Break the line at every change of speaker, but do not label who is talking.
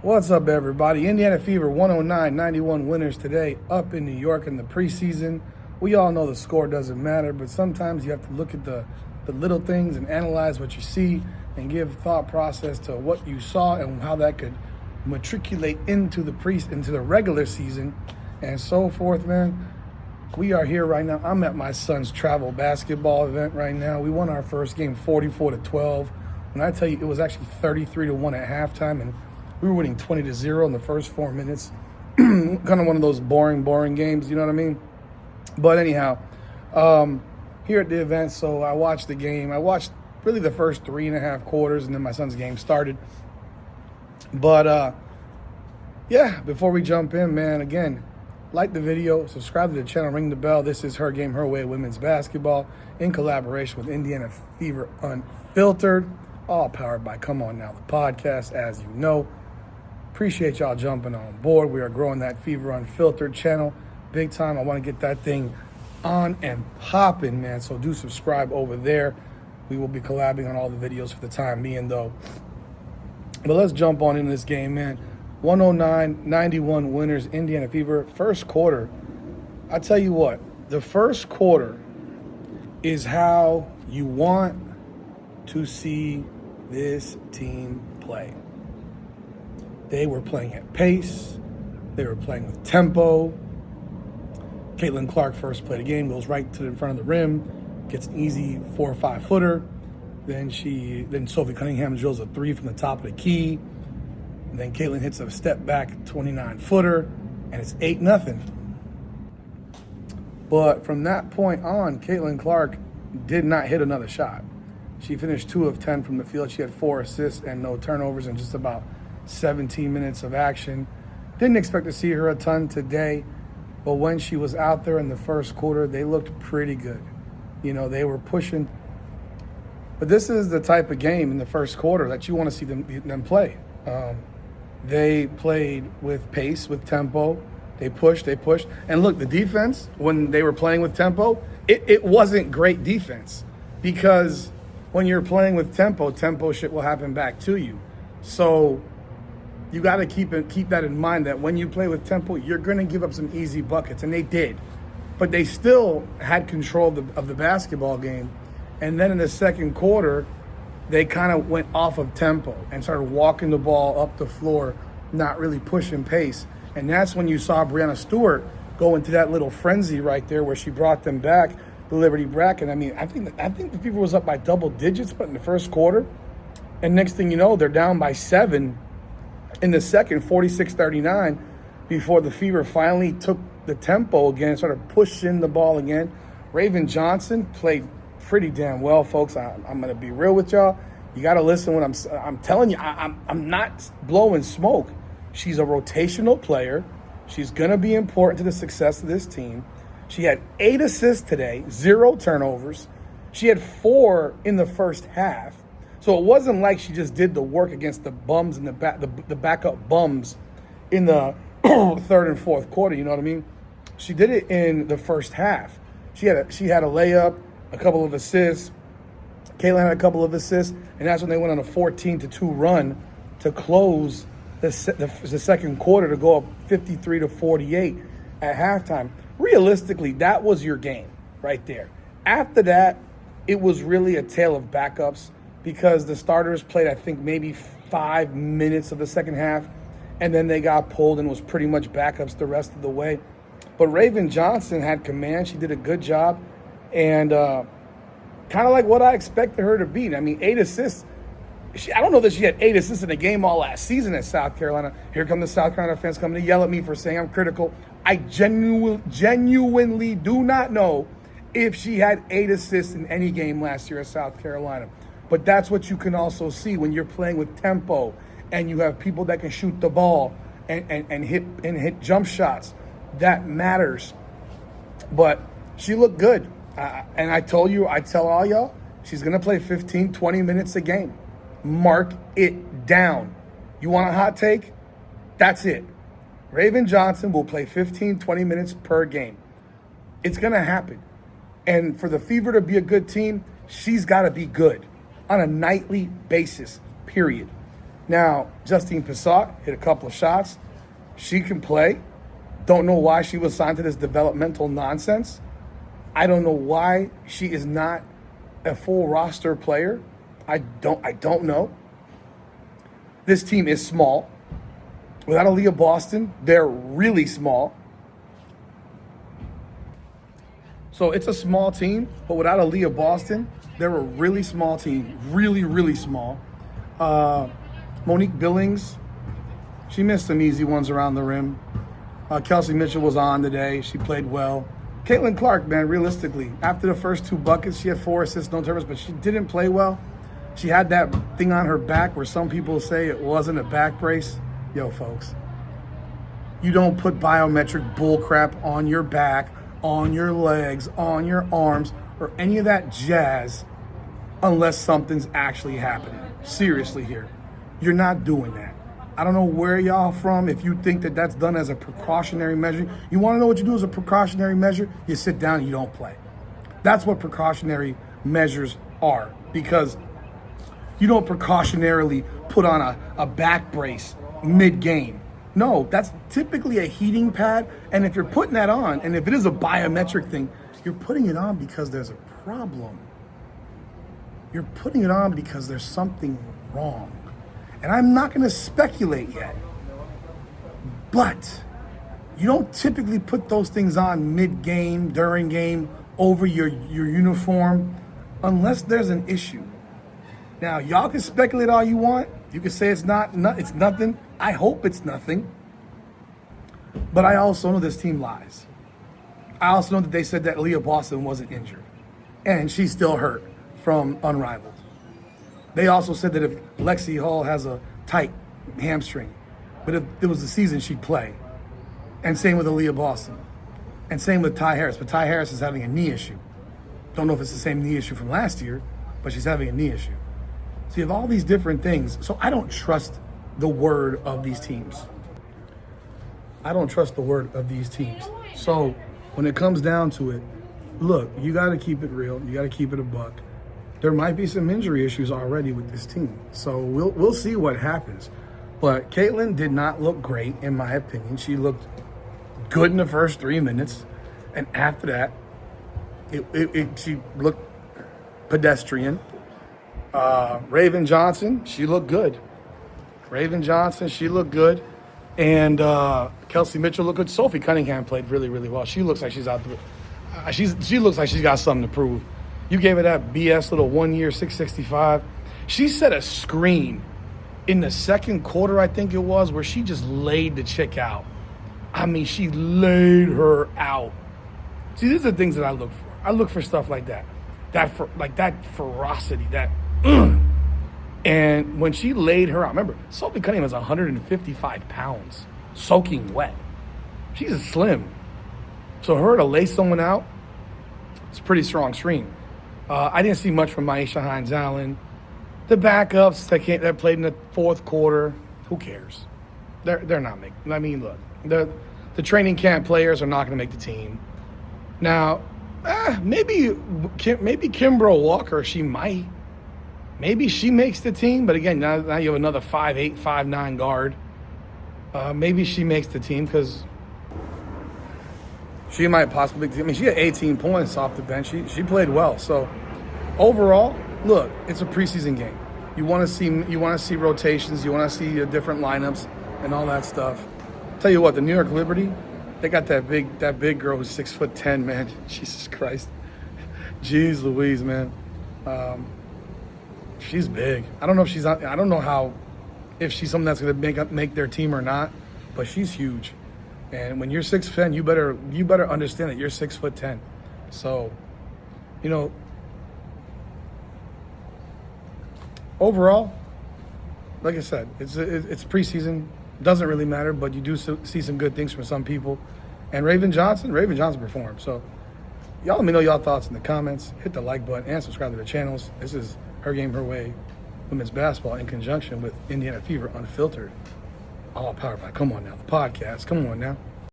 What's up, everybody? Indiana Fever 109-91 winners today up in New York in the preseason. We all know the score doesn't matter, but sometimes you have to look at the little things and analyze what you see and give thought process to what you saw and how that could matriculate into the regular season and so forth, man. We are here right now. I'm at my son's travel basketball event right now. We won our first game 44-12. When I tell you, it was actually 33-1 at halftime, and we were winning 20-0 in the first 4 minutes. Kind of one of those boring games, you know what I mean? But anyhow, here at the event, so I watched the game. I watched really the first 3.5 quarters, and then my son's game started. But, yeah, before we jump in, man, again, like the video, subscribe to the channel, ring the bell. This is Her Game, Her Way Women's Basketball in collaboration with Indiana Fever Unfiltered, all powered by Come On Now, the podcast, as you know. Appreciate y'all jumping on board. We are growing that Fever Unfiltered channel big time. I want to get that thing on and popping, man. So do subscribe over there. We will be collabing on all the videos for the time being, though. But let's jump on into this game, man. 109-91 winners, Indiana Fever. First quarter, I tell you what, the first quarter is how you want to see this team play. They were playing at pace. They were playing with tempo. Caitlin Clark first play the game, goes right to the front of the rim, gets an easy 4 or 5 footer. Then Sophie Cunningham drills a 3 from the top of the key. And then Caitlin hits a step back 29 footer, and it's 8-0. But from that point on, Caitlin Clark did not hit another shot. She finished 2 of 10 from the field. She had 4 assists and no turnovers in just about 17 minutes of action. Didn't expect to see her a ton today, but when she was out there in the first quarter, they looked pretty good. You know, they were pushing. But this is the type of game in the first quarter that you want to see them play. They played with pace, with tempo. They pushed. And look, the defense, when they were playing with tempo, it wasn't great defense, because when you're playing with tempo shit will happen back to you. So you got to keep that in mind, that when you play with tempo, you're going to give up some easy buckets, and they did. But they still had control of the basketball game. And then in the second quarter, they kind of went off of tempo and started walking the ball up the floor, not really pushing pace. And that's when you saw Brianna Stewart go into that little frenzy right there where she brought them back, the Liberty Bracken. I mean, I think the Fever was up by double digits, but in the first quarter. And next thing you know, they're down by 7 in the second, 46-39, before the Fever finally took the tempo again and started pushing the ball again. Raven Johnson played pretty damn well, folks. I'm going to be real with y'all. You got to listen when I'm telling you. I'm not blowing smoke. She's a rotational player. She's going to be important to the success of this team. She had 8 assists today, 0 turnovers. She had 4 in the first half. So it wasn't like she just did the work against the bums in the backup bums in the third and fourth quarter. You know what I mean? She did it in the first half. She had a layup, a couple of assists. Caitlin had a couple of assists, and that's when they went on a 14-2 run to close the second quarter to go up 53-48 at halftime. Realistically, that was your game right there. After that, it was really a tale of backups, because the starters played, I think, maybe 5 minutes of the second half, and then they got pulled and was pretty much backups the rest of the way. But Raven Johnson had command. She did a good job, and kind of like what I expected her to be. I mean, 8 assists. I don't know that she had 8 assists in a game all last season at South Carolina. Here come the South Carolina fans coming to yell at me for saying I'm critical. I genuinely do not know if she had 8 assists in any game last year at South Carolina. But that's what you can also see when you're playing with tempo and you have people that can shoot the ball and hit jump shots. That matters. But she looked good. And I tell all y'all, she's going to play 15, 20 minutes a game. Mark it down. You want a hot take? That's it. Raven Johnson will play 15, 20 minutes per game. It's going to happen. And for the Fever to be a good team, she's got to be good on a nightly basis, period. Now, Justine Passat hit a couple of shots. She can play. Don't know why she was signed to this developmental nonsense. I don't know why she is not a full roster player. I don't know. This team is small. Without Aaliyah Boston, they're really small. So it's a small team, but without Aaliyah Boston, they're a really small team. Really, really small. Monique Billings, she missed some easy ones around the rim. Kelsey Mitchell was on today. She played well. Caitlin Clark, man, realistically, after the first 2 buckets, she had 4 assists, no turnovers, but she didn't play well. She had that thing on her back where some people say it wasn't a back brace. Yo, folks, you don't put biometric bullcrap on your back, on your legs, on your arms, or any of that jazz unless something's actually happening. Seriously here. You're not doing that. I don't know where y'all from if you think that that's done as a precautionary measure. You want to know what you do as a precautionary measure? You sit down and you don't play. That's what precautionary measures are, because you don't precautionarily put on a back brace mid-game. No, that's typically a heating pad, and if you're putting that on, and if it is a biometric thing, you're putting it on because there's a problem. You're putting it on because there's something wrong. And I'm not going to speculate yet, but you don't typically put those things on mid-game, during game, over your uniform, unless there's an issue. Now, y'all can speculate all you want. You can say it's it's nothing. I hope it's nothing. But I also know this team lies. I also know that they said that Leah Boston wasn't injured, and she's still hurt from Unrivaled. They also said that if Lexi Hall has a tight hamstring, but if it was the season, she'd play. And same with Aaliyah Boston. And same with Ty Harris. But Ty Harris is having a knee issue. Don't know if it's the same knee issue from last year, but she's having a knee issue. So you have all these different things. So I don't trust the word of these teams. I don't trust the word of these teams. So when it comes down to it, look, you got to keep it real. You got to keep it a buck. There might be some injury issues already with this team. So we'll see what happens. But Caitlin did not look great, in my opinion. She looked good in the first 3 minutes. And after that, she looked pedestrian. Raven Johnson, she looked good. She looked good. And Kelsey Mitchell looked good. Sophie Cunningham played really, really well. She looks like she's out there. She looks like she's got something to prove. You gave her that BS little 1 year 665. She set a screen in the second quarter, I think it was, where she just laid the chick out. I mean, she laid her out. See, these are the things that I look for. I look for stuff like that. That ferocity, that And when she laid her out, remember, Sophie Cunningham is 155 pounds, soaking wet. She's slim. So her to lay someone out, it's a pretty strong screen. I didn't see much from Maisha Hines-Allen. The backups that played in the fourth quarter, who cares? They're not making. I mean, look, the training camp players are not going to make the team. Now, maybe Kimbrough Walker, she might. Maybe she makes the team, but again, now you have another 5'8", 5'9" guard. Maybe she makes the team because she might possibly. I mean, she had 18 points off the bench. She played well. So overall, look, it's a preseason game. You want to see rotations. You want to see different lineups and all that stuff. Tell you what, the New York Liberty, they got that big girl who's 6'10", man. Jesus Christ, jeez Louise, man. She's big. I don't know if I don't know if she's something that's going to make their team or not, but she's huge. And when you're 6'10", you better understand that you're 6'10". So, overall, like I said, it's preseason. Doesn't really matter, but you do see some good things from some people. And Raven Johnson performed. So, y'all let me know y'all thoughts in the comments. Hit the like button and subscribe to the channels. This is Her Game, Her Way, Women's Basketball in conjunction with Indiana Fever Unfiltered. All powered by, come on now, the podcast. Come on now.